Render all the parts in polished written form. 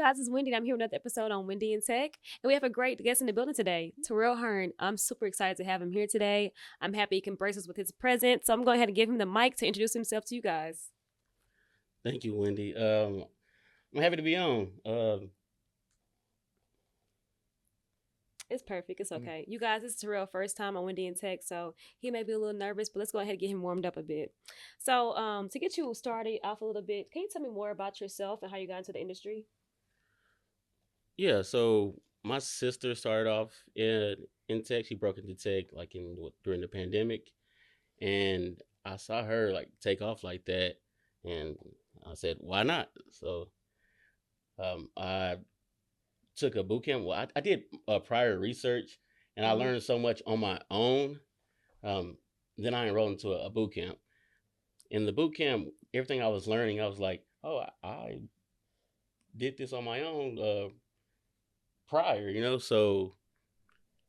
guys, it's Wendy, and I'm here with another episode on Wendy and Tech. And we have a great guest in the building today, Terrail Hearn. I'm super excited to have him here today. I'm happy he can grace us with his presence. So I'm going ahead and give him the mic to introduce himself to you guys. Thank you, Wendy. I'm happy to be on. It's perfect. It's okay. You guys, this is Terrell first time on Wendy and Tech, so he may be a little nervous, but let's go ahead and get him warmed up a bit. So, to get you started off a little bit, can you tell me more about yourself and how you got into the industry? Yeah, so my sister started off in tech. She broke into tech like during the pandemic, and I saw her like take off like that, and I said, "Why not?" So I took a boot camp. Well, I did prior research, and I Mm-hmm. learned so much on my own. Um, then I enrolled into a boot camp. In the boot camp, everything I was learning, I was like, "Oh, I did this on my own." Prior, so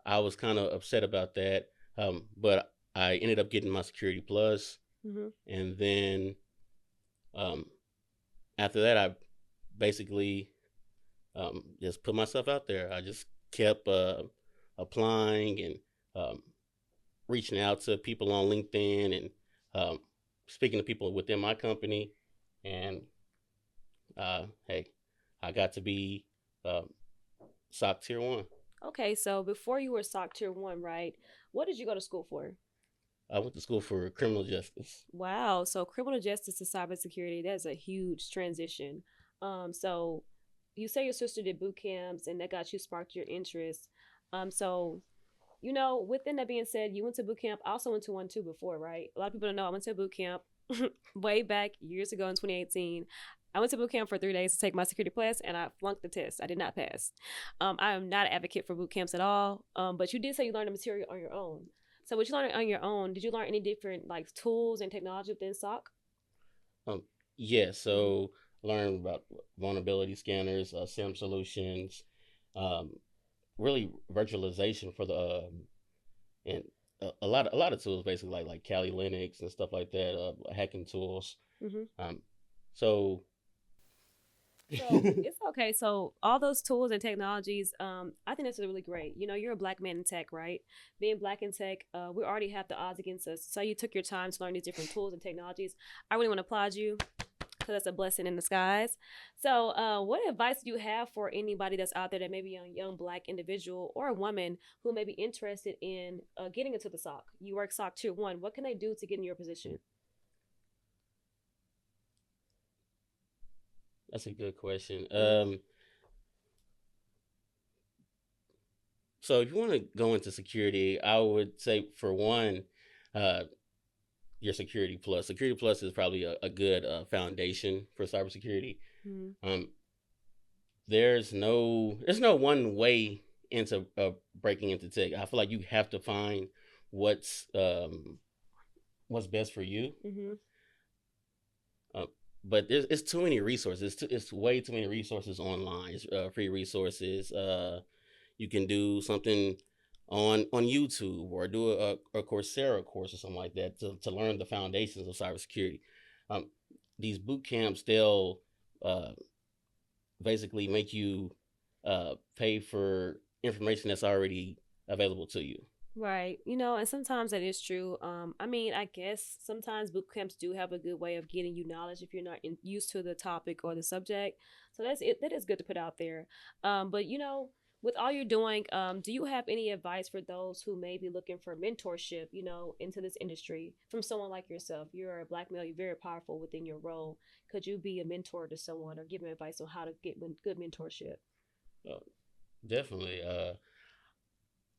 I was kind of upset about that. But I ended up getting my security plus, Mm-hmm. and then um, after that, I basically just put myself out there. I just kept applying and um, reaching out to people on LinkedIn and speaking to people within my company. And hey, I got to be um, SOC Tier 1. Okay, so before you were SOC Tier 1, right? What did you go to school for? I went to school for criminal justice. Wow, so criminal justice to cybersecurity, that's a huge transition. So you say your sister did boot camps and that got you sparked your interest. So within that being said, you went to boot camp. I also went to one too before, right? A lot of people don't know I went to boot camp way back years ago in 2018. I went to boot camp for 3 days to take my security plus, and I flunked the test. I did not pass. I am not an advocate for boot camps at all. But you did say you learned the material on your own. So, what you learned on your own? Did you learn any different like tools and technology within SOC? Um, yeah, Mm-hmm. so learn about vulnerability scanners, SIM solutions, um, really virtualization for the and a lot of tools basically like Kali Linux and stuff like that, hacking tools. Mm-hmm. Um, so So it's okay. So all those tools and technologies, I think that's really great. You're a black man in tech, right? Being black in tech, we already have the odds against us. So you took your time to learn these different tools and technologies. I really want to applaud you because that's a blessing in disguise. So, what advice do you have for anybody that's out there that may be a young black individual or a woman who may be interested in getting into the SOC? You work SOC Tier 1. What can they do to get in your position? that's a good question. Mm-hmm. So if you want to go into security, I would say for one, uh, your security plus. Security plus is probably a good foundation for cybersecurity. Mm-hmm. Um, there's no one way into breaking into tech. I feel like you have to find what's what's best for you. Mm-hmm. Uh, but it's too many resources. It's way too many resources online. It's, free resources. You can do something on YouTube or do a Coursera course or something like that to learn the foundations of cybersecurity. Um, these boot camps, they'll uh, basically make you pay for information that's already available to you. Right. And sometimes that is true. I mean, I guess sometimes boot camps do have a good way of getting you knowledge if you're not used to the topic or the subject. So that's it. That is good to put out there. But with all you're doing, do you have any advice for those who may be looking for mentorship, into this industry from someone like yourself? You're a black male. You're very powerful within your role. Could you be a mentor to someone or give them advice on how to get good mentorship? Uh, Definitely.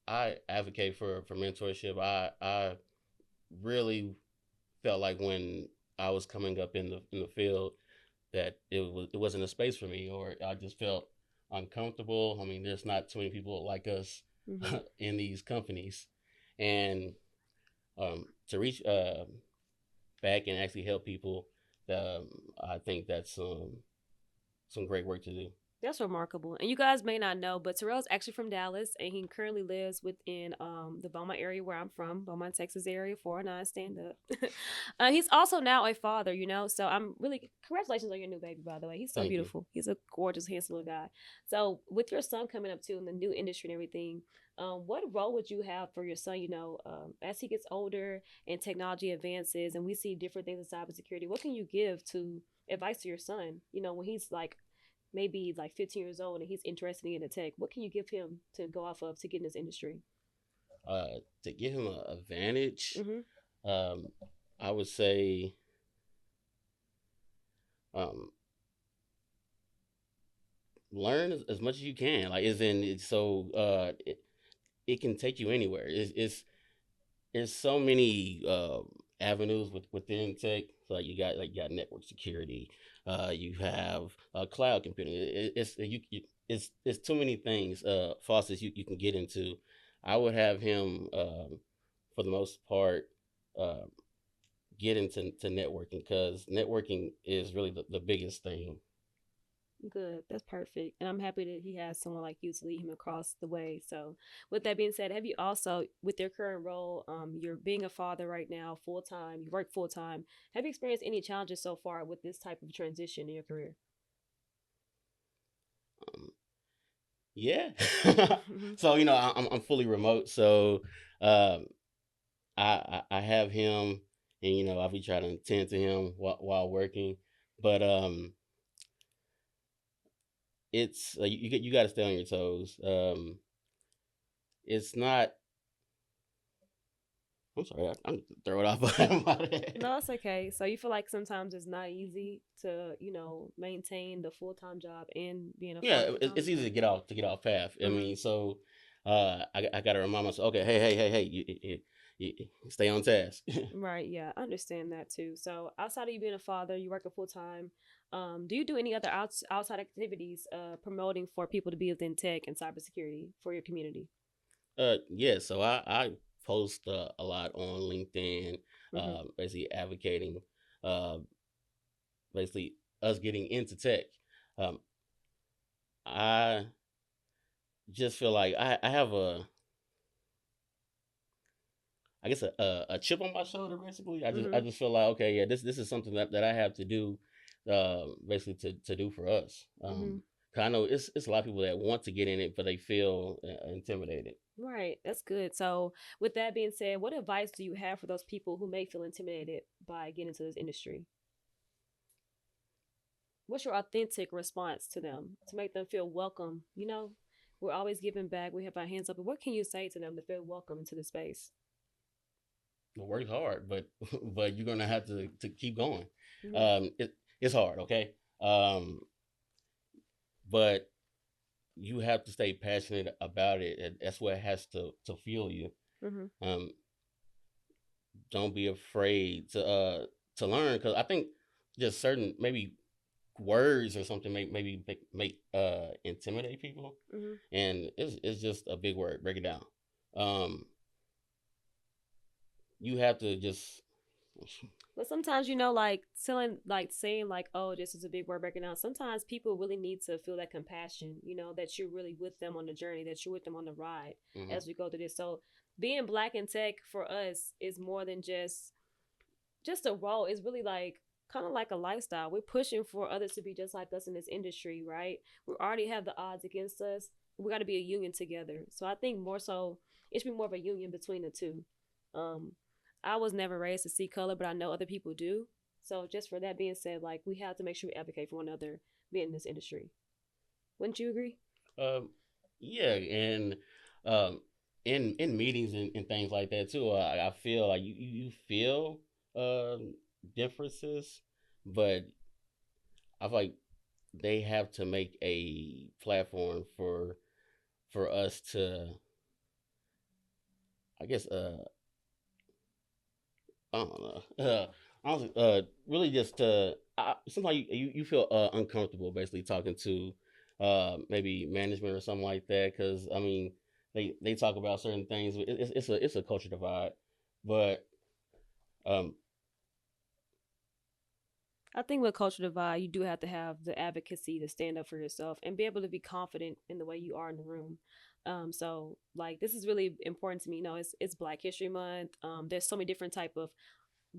I advocate for mentorship. I really felt like when I was coming up in the field that it wasn't a space for me, or I just felt uncomfortable. I mean, there's not too many people like us Mm-hmm. in these companies, and to reach back and actually help people, um, I think that's some great work to do. That's remarkable. And you guys may not know, but Terrell's actually from Dallas and he currently lives within the Beaumont area where I'm from, Beaumont, Texas area, 409 stand up. He's also now a father, you know. So I'm really congratulations on your new baby, by the way. He's so Thank you. beautiful. He's a gorgeous, handsome little guy. So with your son coming up too in the new industry and everything, what role would you have for your son, you know, as he gets older and technology advances and we see different things in cybersecurity? What can you give to advice to your son, you know, when he's like maybe like 15 years old and he's interested in the tech, what can you give him to go off of to get in this industry? To give him an advantage, Mm-hmm. um, I would say um, learn as much as you can. Like, is in it's so it can take you anywhere. It's so many avenues within tech. So like you got network security, you have cloud computing. It's too many things, faucets you can get into. I would have him, for the most part, uh, get into to networking because networking is really the biggest thing. Good. That's perfect. And I'm happy that he has someone like you to lead him across the way. So, with that being said, have you also, with your current role, you're being a father right now, full time, you work full time. Have you experienced any challenges so far with this type of transition in your career? Um, yeah. Mm-hmm. So I'm fully remote, so um, I have him, and I be trying to tend to him while working, but it's you got to stay on your toes. It's not. I'm sorry, I'm throw it off my head. No, it's okay. So you feel like sometimes it's not easy to, you know, maintain the full time job and being a father Yeah, full time. it's easy to get off path. I Mm-hmm. mean, so I got to remind myself, okay, hey, you stay on task. Right. Yeah, I understand that too. So outside of you being a father, you working full time. Do you do any other outside activities promoting for people to be within tech and cybersecurity for your community? Yeah, so I post a lot on LinkedIn, Mm-hmm. basically advocating, uh, basically us getting into tech. Um, I just feel like I have I guess a chip on my shoulder. Basically, I Mm-hmm. just feel like, okay, yeah, this is something that I have to do, basically to do for us. Mm-hmm. 'Cause I know it's a lot of people that want to get in it, but they feel intimidated. Right. That's good. So with that being said, what advice do you have for those people who may feel intimidated by getting into this industry? What's your authentic response to them to make them feel welcome? You know, we're always giving back. We have our hands up. But what can you say to them to feel welcome into the space? Work hard, but but you're gonna have to keep going. Mm-hmm. It's hard, okay, but you have to stay passionate about it. And that's what has to fuel you. Mm-hmm. Um, don't be afraid to learn because I think just certain maybe words or something maybe make intimidate people, Mm-hmm. and it's just a big word. Break it down. Um, you have to just But sometimes, you know, like telling, like saying, like, oh, this is a big word breaking down. Sometimes people really need to feel that compassion, you know, that you're really with them on the journey, that you're with them on the ride mhm. as we go through this. So being black in tech for us is more than just a role. It's really like kind of like a lifestyle. We're pushing for others to be just like us in this industry, right? We already have the odds against us. We got to be a union together. So I think more so it should be more of a union between the two. Um, I was never raised to see color, but I know other people do. So just for that being said, like we have to make sure we advocate for one another being in this industry. Wouldn't you agree? um, yeah, and um, in meetings and things like that too. I feel like you feel differences, but I feel like they have to make a platform for us to, I guess, I don't know. Honestly, really just sometimes you feel uncomfortable basically talking to maybe management or something like that because I mean they talk about certain things. It's a culture divide, but um I think with culture divide, you do have to have the advocacy to stand up for yourself and be able to be confident in the way you are in the room. So like this is really important to me. You know, it's Black History Month. There's so many different type of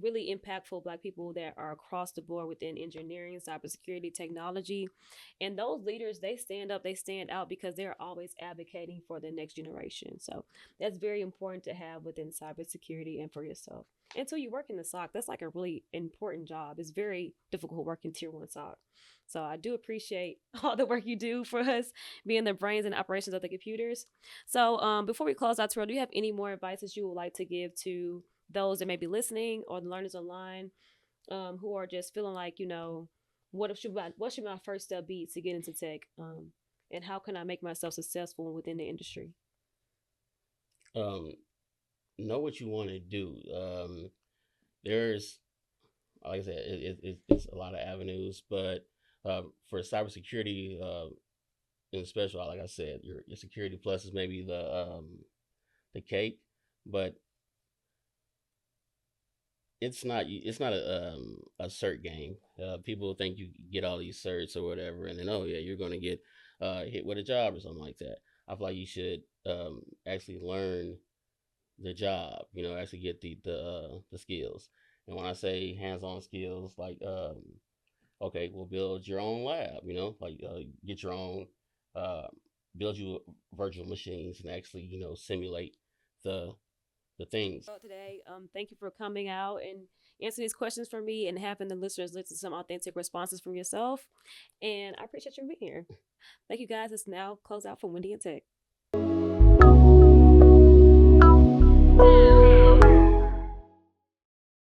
really impactful Black people that are across the board within engineering, cybersecurity, technology, and those leaders, they stand up, they stand out because they're always advocating for the next generation. So that's very important to have within cybersecurity and for yourself. Until you work in the SOC, that's like a really important job. It's very difficult working tier one SOC. So I do appreciate all the work you do for us, being the brains and operations of the computers. So before we close out, Terrell, do you have any more advice that you would like to give to those that may be listening or the learners online, who are just feeling like, what should my first step be to get into tech, and how can I make myself successful within the industry? Um, know what you want to do. There's, like I said, it's a lot of avenues, but for cybersecurity, in special, like I said, your security plus is maybe the cake, but it's not a cert game. People think you get all these certs or whatever, and then oh yeah, you're gonna get hit with a job or something like that. I feel like you should actually learn the job. You know, actually get the skills. And when I say hands-on skills, like okay, we'll build your own lab. You know, like get your own uh, build you virtual machines and actually simulate the the things. Today, thank you for coming out and answering these questions for me and having the listeners listen to some authentic responses from yourself. And I appreciate you being here. Thank you guys. It's now close out for Wendy and Tech.